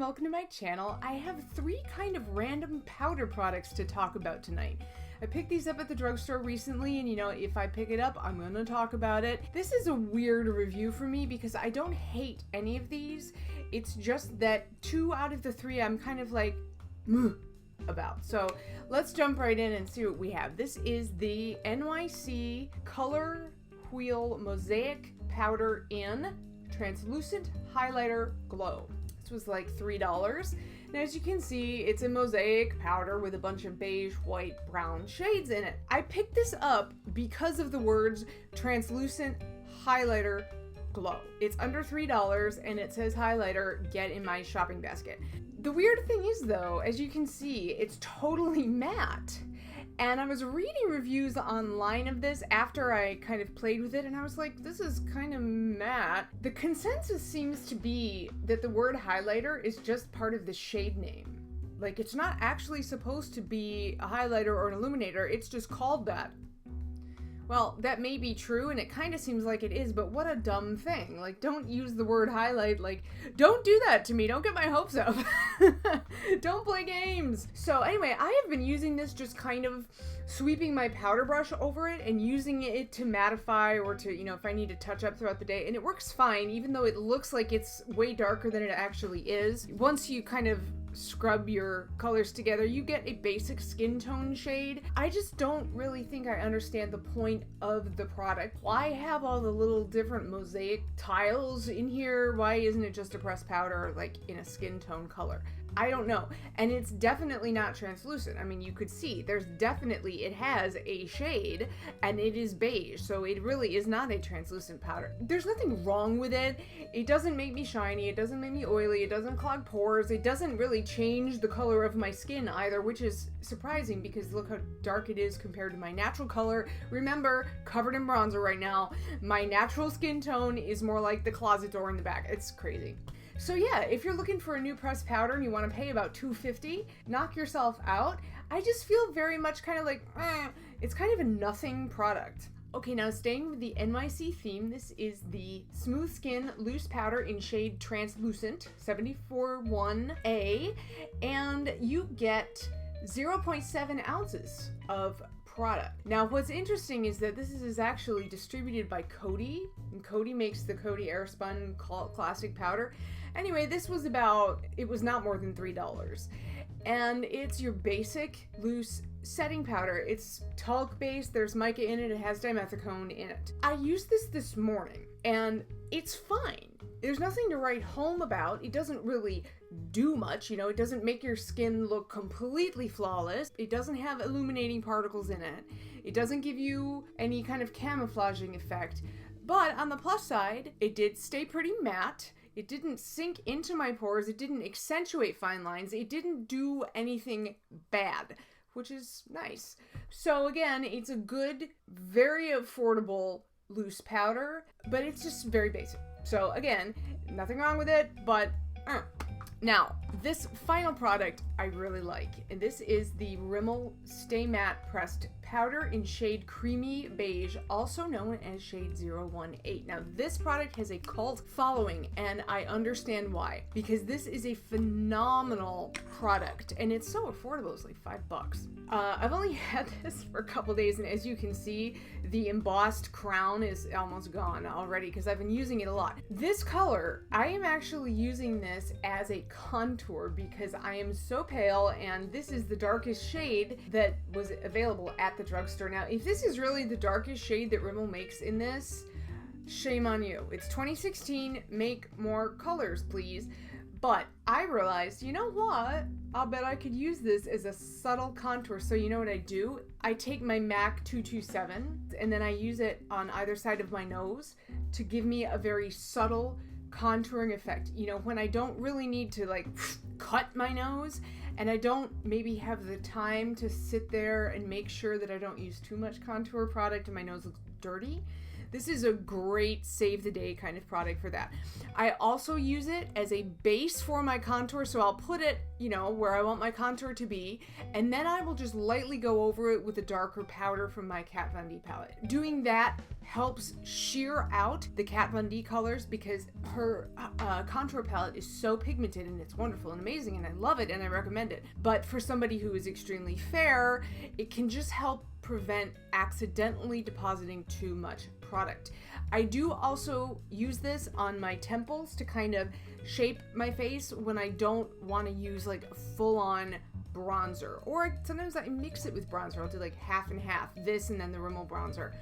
welcome to my channel. I have 3 kind of random powder products to talk about tonight. I picked these up at the drugstore recently, and if I pick it up, I'm gonna talk about it. This is a weird review for me because I don't hate any of these. It's just that 2 out of the 3 I'm kind of like, about. So let's jump right in and see what we have. This is the NYC Color Wheel Mosaic Powder in Translucent Highlighter Glow. This was like $3. And as you can see, it's a mosaic powder with a bunch of beige, white, brown shades in it. I picked this up because of the words translucent highlighter glow. It's under $3 and it says highlighter, get in my shopping basket. The weird thing is though, as you can see, it's totally matte. And I was reading reviews online of this after I kind of played with it, and I was like, this is kind of matte. The consensus seems to be that the word highlighter is just part of the shade name. Like, it's not actually supposed to be a highlighter or an illuminator, it's just called that. Well, that may be true, and it kind of seems like it is, but what a dumb thing. Like, don't use the word highlight, like, don't do that to me, don't get my hopes up. Don't play games. So anyway, I have been using this just kind of sweeping my powder brush over it and using it to mattify or to, if I need to touch up throughout the day, and it works fine, even though it looks like it's way darker than it actually is. Once you kind of scrub your colors together, you get a basic skin tone shade. I just don't really think I understand the point of the product. Why have all the little different mosaic tiles in here? Why isn't it just a pressed powder like in a skin tone color? I don't know. And it's definitely not translucent. I mean, you could see it has a shade and it is beige. So it really is not a translucent powder. There's nothing wrong with it. It doesn't make me shiny. It doesn't make me oily. It doesn't clog pores. It doesn't really change the color of my skin either, which is surprising because look how dark it is compared to my natural color. Remember, covered in bronzer right now. My natural skin tone is more like the closet door in the back. It's crazy. So yeah, if you're looking for a new pressed powder and you want to pay about $2.50, knock yourself out. I just feel very much kind of like, it's kind of a nothing product. Okay, now staying with the NYC theme, this is the Smooth Skin Loose Powder in shade Translucent 741A, and you get 0.7 ounces of product. Now what's interesting is that this is actually distributed by Coty, and Coty makes the Coty Airspun Classic Powder. Anyway, this was it was not more than $3. And it's your basic loose setting powder. It's talc based, there's mica in it, it has dimethicone in it. I used this morning and it's fine. There's nothing to write home about. It doesn't really do much, it doesn't make your skin look completely flawless. It doesn't have illuminating particles in it. It doesn't give you any kind of camouflaging effect. But on the plus side, it did stay pretty matte. It didn't sink into my pores. It didn't accentuate fine lines. It didn't do anything bad, which is nice. So again, it's a good, very affordable loose powder, but it's just very basic. So again, nothing wrong with it, but Now, this final product I really like, and this is the Rimmel Stay Matte Pressed Powder in shade Creamy Beige, also known as shade 018. Now, this product has a cult following, and I understand why, because this is a phenomenal product, and it's so affordable. It's like $5. I've only had this for a couple days, and as you can see, the embossed crown is almost gone already because I've been using it a lot. This color, I am actually using this as a contour because I am so pale, and this is the darkest shade that was available at the drugstore. Now, if this is really the darkest shade that Rimmel makes in this, shame on you. It's 2016, make more colors, please. But I realized, you know what? I'll bet I could use this as a subtle contour. So you know what I do? I take my MAC 227 and then I use it on either side of my nose to give me a very subtle contouring effect. When I don't really need to like cut my nose and I don't maybe have the time to sit there and make sure that I don't use too much contour product and my nose looks dirty. This is a great save the day kind of product for that. I also use it as a base for my contour, so I'll put it, you know, where I want my contour to be, and then I will just lightly go over it with a darker powder from my Kat Von D palette. Doing that helps sheer out the Kat Von D colors because her contour palette is so pigmented, and it's wonderful and amazing, and I love it and I recommend it. But for somebody who is extremely fair, it can just help prevent accidentally depositing too much product. I do also use this on my temples to kind of shape my face when I don't want to use like a full-on bronzer, or sometimes I mix it with bronzer. I'll do like half and half, this and then the Rimmel bronzer.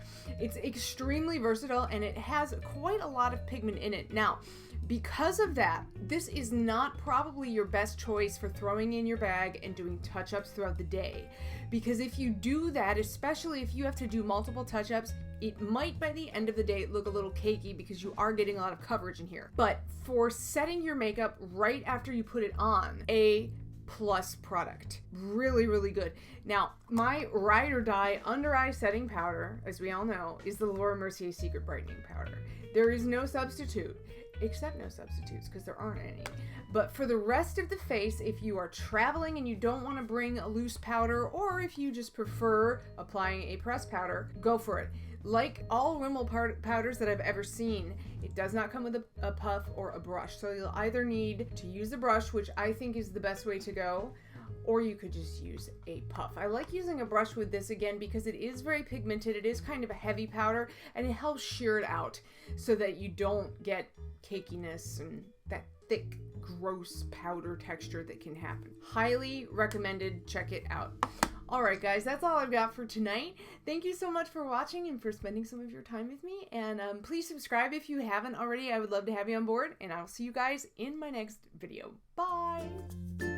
It's extremely versatile and it has quite a lot of pigment in it. Now, because of that, this is not probably your best choice for throwing in your bag and doing touch-ups throughout the day. Because if you do that, especially if you have to do multiple touch-ups, it might by the end of the day look a little cakey because you are getting a lot of coverage in here. But for setting your makeup right after you put it on, a plus product. Really, really good. Now, my ride or die under eye setting powder, as we all know, is the Laura Mercier Secret Brightening Powder. There is no substitute, except no substitutes because there aren't any. But for the rest of the face, if you are traveling and you don't want to bring a loose powder, or if you just prefer applying a pressed powder, go for it. Like all Rimmel powders that I've ever seen, it does not come with a puff or a brush. So you'll either need to use a brush, which I think is the best way to go, or you could just use a puff. I like using a brush with this again because it is very pigmented. It is kind of a heavy powder and it helps shear it out so that you don't get cakiness and that thick, gross powder texture that can happen. Highly recommended. Check it out. Alright guys, that's all I've got for tonight. Thank you so much for watching and for spending some of your time with me. And please subscribe if you haven't already. I would love to have you on board. And I'll see you guys in my next video. Bye!